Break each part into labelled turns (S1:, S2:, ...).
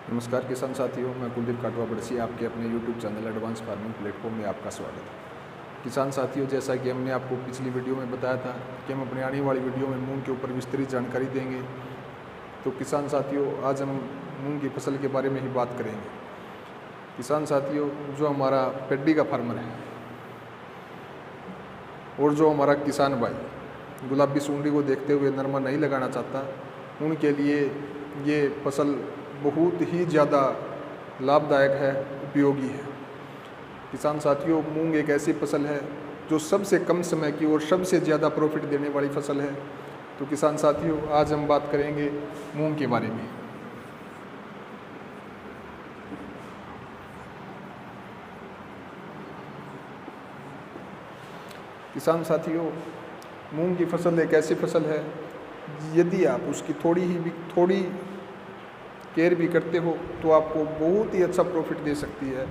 S1: नमस्कार किसान साथियों, मैं कुलदीप काटवा बड़सी आपके अपने YouTube channel advance farming platform में आपका स्वागत है। किसान साथियों, जैसा कि हमने आपको पिछली वीडियो में बताया था कि हम अपने आने वाली वीडियो में मूंग के ऊपर विस्तृत जानकारी देंगे। तो किसान साथियों, आज हम मूंग की फसल के बारे में ही बात करेंगे। किसान साथियों, जो हमारा पेड्डी का फार्मर है और जो हमारा किसान भाई गुलाबी सुंडी को देखते हुए नरमा नहीं लगाना चाहता, उनके लिए ये फसल बहुत ही ज़्यादा लाभदायक है, उपयोगी है। किसान साथियों, मूंग एक ऐसी फसल है जो सबसे कम समय की और सबसे ज़्यादा प्रॉफिट देने वाली फसल है। तो किसान साथियों, आज हम बात करेंगे मूंग के बारे में। किसान साथियों, मूंग की फसल एक ऐसी फसल है, यदि आप उसकी थोड़ी केयर भी करते हो तो आपको बहुत ही अच्छा प्रॉफिट दे सकती है।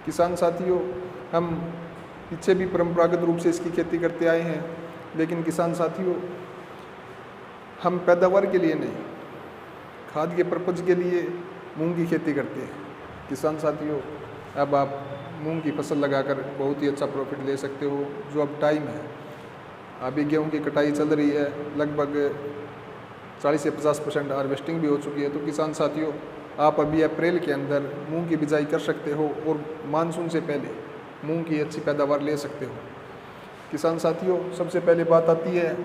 S1: किसान साथियों, हम पीछे भी परंपरागत रूप से इसकी खेती करते आए हैं, लेकिन किसान साथियों, हम पैदावार के लिए नहीं, खाद के पर्पज़ के लिए मूंग की खेती करते हैं। किसान साथियों, अब आप मूंग की फसल लगाकर बहुत ही अच्छा प्रॉफिट ले सकते हो। जो अब टाइम है, अभी गेहूं की कटाई चल रही है, लगभग 40 से 50% हार्वेस्टिंग भी हो चुकी है। तो किसान साथियों, आप अभी अप्रैल के अंदर मूंग की बिजाई कर सकते हो और मानसून से पहले मूंग की अच्छी पैदावार ले सकते हो। किसान साथियों, सबसे पहले बात आती है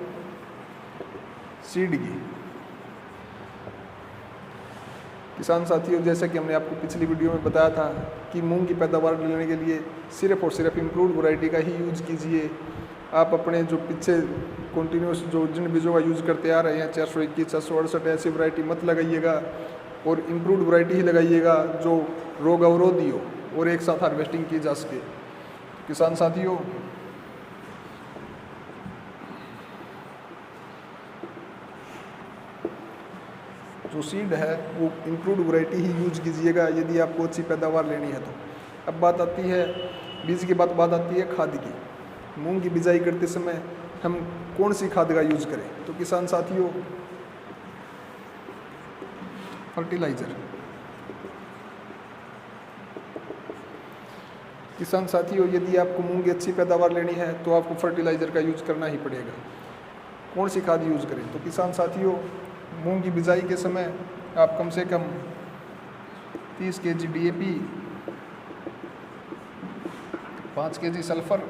S1: सीड की। किसान साथियों, जैसा कि हमने आपको पिछली वीडियो में बताया था कि मूंग की पैदावार लेने के लिए सिर्फ और सिर्फ इम्प्रूव्ड वैरायटी का ही यूज कीजिए। आप अपने जो पीछे कंटिन्यूस जो जिन बीजों का यूज़ करते आ रहे हैं, 421, 668, ऐसी वैरायटी मत लगाइएगा और इम्प्रूव्ड वैरायटी ही लगाइएगा जो रोग अवरोधी हो और एक साथ हार्वेस्टिंग की जा सके। किसान साथियों, जो सीड है वो इम्प्रूव्ड वैरायटी ही यूज कीजिएगा यदि आपको अच्छी पैदावार लेनी है तो। अब बात आती है बीज के बाद बात आती है खाद की। मूंग की बिजाई करते समय हम कौन सी खाद का यूज करें? तो किसान साथियों, फर्टिलाइजर। किसान साथियों, यदि आपको मूंग की अच्छी पैदावार लेनी है तो आपको फर्टिलाइजर का यूज करना ही पड़ेगा। कौन सी खाद यूज करें? तो किसान साथियों, मूंग की बिजाई के समय आप कम से कम 30 kg DAP, 5 kg सल्फर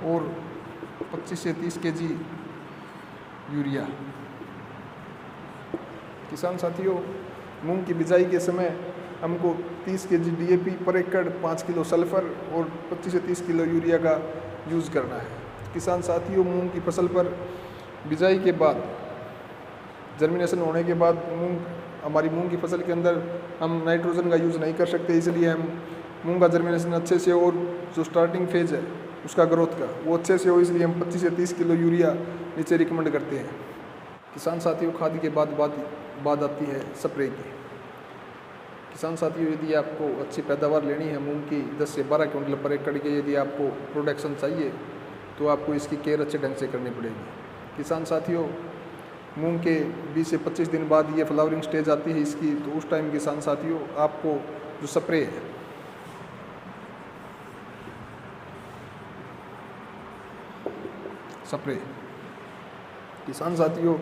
S1: और 25 से 30 kg यूरिया। किसान साथियों, मूंग की बिजाई के समय हमको 30 kg DAP पर एकड़, 5 किलो सल्फर और 25 से 30 किलो यूरिया का यूज़ करना है। किसान साथियों, मूंग की फसल पर बिजाई के बाद, जर्मिनेशन होने के बाद हमारी मूंग की फसल के अंदर हम नाइट्रोजन का यूज़ नहीं कर सकते, इसलिए हम मूंग का जर्मिनेशन अच्छे से और जो स्टार्टिंग फेज है उसका ग्रोथ का वो अच्छे से हो, इसलिए हम 25 से 30 किलो यूरिया नीचे रिकमेंड करते हैं। किसान साथियों, खाद के बाद आती है स्प्रे की। किसान साथियों, यदि आपको अच्छी पैदावार लेनी है मूंग की, 10 से 12 क्विंटल पर एकड़ के यदि आपको प्रोडक्शन चाहिए तो आपको इसकी केयर अच्छे ढंग से करनी पड़ेगी। किसान साथियों, मूंग के 20 से 25 दिन बाद ये फ्लावरिंग स्टेज आती है इसकी, तो उस टाइम किसान साथियों आपको जो स्प्रे है, स्प्रे किसान साथियों,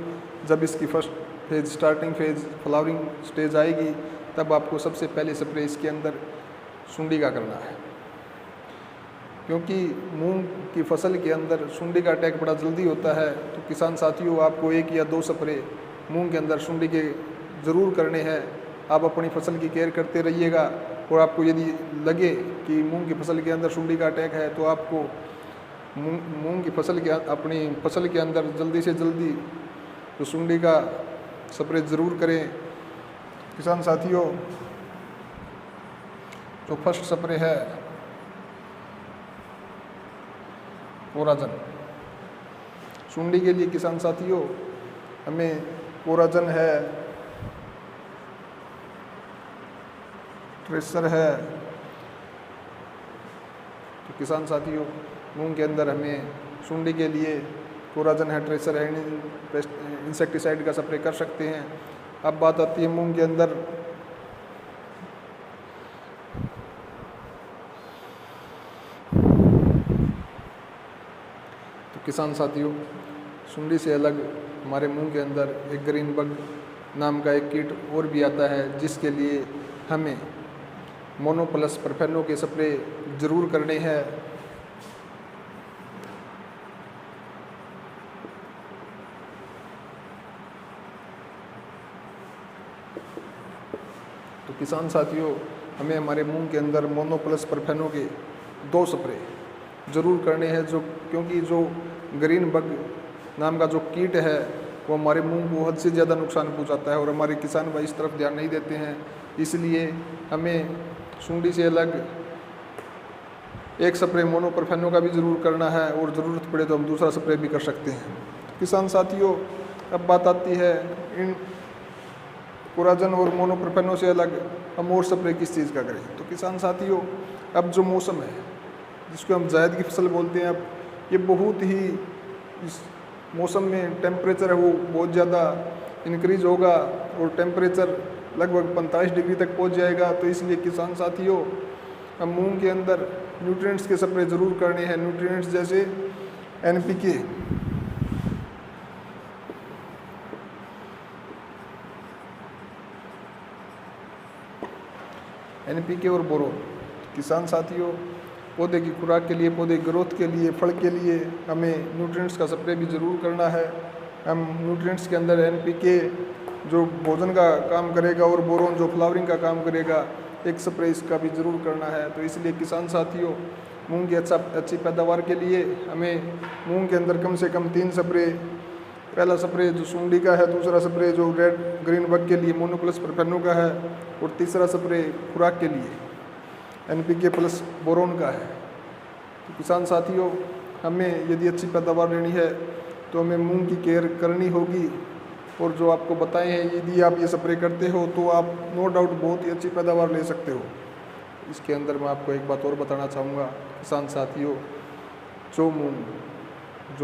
S1: जब इसकी first phase, starting phase, flowering stage आएगी, तब आपको सबसे पहले स्प्रे इसके अंदर सुंडी का करना है, क्योंकि मूंग की फसल के अंदर सुंडी का अटैक बड़ा जल्दी होता है। तो किसान साथियों, आपको 1 या 2 स्प्रे मूंग के अंदर सुंडी के ज़रूर करने हैं। आप अपनी फसल की केयर करते रहिएगा और आपको यदि लगे कि मूंग की फसल के अंदर सुंडी का अटैक है तो आपको मूंग की फसल के अपनी फसल के अंदर जल्दी से जल्दी तो सुंडी का स्प्रे ज़रूर करें। किसान साथियों, जो फर्स्ट स्प्रे है कोराजन सुंडी के लिए, किसान साथियों हमें कोराजन है, ट्रेसर है। तो किसान साथियों, मूंग के अंदर हमें सुंडी के लिए कोराजन है, ट्रेसर है, इंसेक्टिसाइड का स्प्रे कर सकते हैं। अब बात आती है मूंग के अंदर तो किसान साथियों, सुंडी से अलग हमारे मूंग के अंदर एक ग्रीन बग नाम का एक कीट और भी आता है, जिसके लिए हमें मोनोप्लस परफेनो के स्प्रे ज़रूर करने हैं। तो किसान साथियों, हमें हमारे मूंग के अंदर मोनोप्लस परफेनो के 2 स्प्रे ज़रूर करने हैं, क्योंकि जो ग्रीन बग नाम का जो कीट है वो हमारे मूंग को हद से ज़्यादा नुकसान पहुंचाता है और हमारे किसान भाई इस तरफ ध्यान नहीं देते हैं। इसलिए हमें सुंडी से अलग एक स्प्रे मोनो परफेनो का भी ज़रूर करना है और ज़रूरत पड़े तो हम दूसरा स्प्रे भी कर सकते हैं। किसान साथियों, अब बात आती है इन कोराजन और मोनो परफेनो से अलग हम और स्प्रे किस चीज़ का करें। तो किसान साथियों, अब जो मौसम है जिसको हम जायद की फसल बोलते हैं, अब ये बहुत ही इस मौसम में टेम्परेचर है वो बहुत ज़्यादा इंक्रीज होगा और टेम्परेचर लगभग 45 डिग्री तक पहुंच जाएगा। तो इसलिए किसान साथियों, हम मूंग के अंदर न्यूट्रिएंट्स के स्प्रे ज़रूर करने हैं। न्यूट्रिएंट्स जैसे NPK, और बोरोन। किसान साथियों, पौधे की खुराक के लिए, पौधे ग्रोथ के लिए, फल के लिए हमें न्यूट्रिएंट्स का स्प्रे भी ज़रूर करना है। हम न्यूट्रिएंट्स के अंदर NPK जो भोजन का काम करेगा और बोरोन जो फ्लावरिंग का काम करेगा, एक स्प्रे इसका भी ज़रूर करना है। तो इसलिए किसान साथियों, मूंग की अच्छी पैदावार के लिए हमें मूंग के अंदर कम से कम 3 स्प्रे, पहला स्प्रे जो सुंडी का है, दूसरा स्प्रे जो रेड ग्रीन बग के लिए मोनोप्लस परफेनो का है और तीसरा स्प्रे खुराक के लिए NPK प्लस बोरोन का है। तो किसान साथियों, हमें यदि अच्छी पैदावार लेनी है तो हमें मूंग की केयर करनी होगी और जो आपको बताए हैं, यदि आप ये स्प्रे करते हो तो आप नो डाउट बहुत ही अच्छी पैदावार ले सकते हो। इसके अंदर मैं आपको एक बात और बताना चाहूँगा किसान साथियों, जो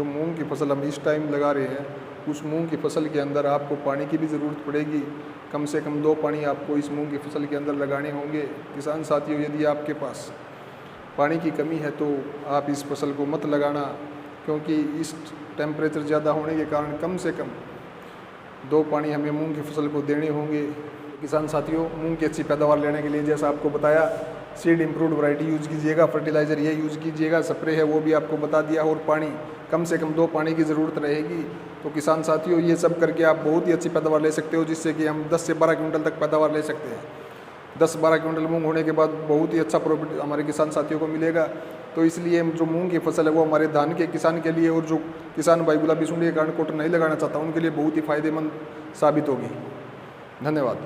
S1: मूंग की फसल हम इस टाइम लगा रहे हैं, उस मूंग की फसल के अंदर आपको पानी की भी ज़रूरत पड़ेगी। कम से कम 2 पानी आपको इस मूंग की फसल के अंदर लगाने होंगे। किसान साथियों, यदि आपके पास पानी की कमी है तो आप इस फसल को मत लगाना, क्योंकि इस टेम्परेचर ज़्यादा होने के कारण कम से कम 2 पानी हमें मूंग की फसल को देने होंगे। किसान साथियों, मूंग की अच्छी पैदावार लेने के लिए जैसा आपको बताया, सीड इम्प्रूव्ड वैरायटी यूज़ कीजिएगा, फर्टिलाइज़र ये यूज़ कीजिएगा, स्प्रे है वो भी आपको बता दिया, और पानी कम से कम 2 पानी की ज़रूरत रहेगी। तो किसान साथियों, ये सब करके आप बहुत ही अच्छी पैदावार ले सकते हो, जिससे कि हम 10 से 12 क्विंटल तक पैदावार ले सकते हैं। 10-12 क्विंटल मूंग होने के बाद बहुत ही अच्छा प्रॉफिट हमारे किसान साथियों को मिलेगा। तो इसलिए जो मूंग की फसल है वो हमारे धान के किसान के लिए, और जो किसान भाई गुलाबी सुंडी के कारण कॉटन नहीं लगाना चाहता, उनके लिए बहुत ही फ़ायदेमंद साबित होगी। धन्यवाद।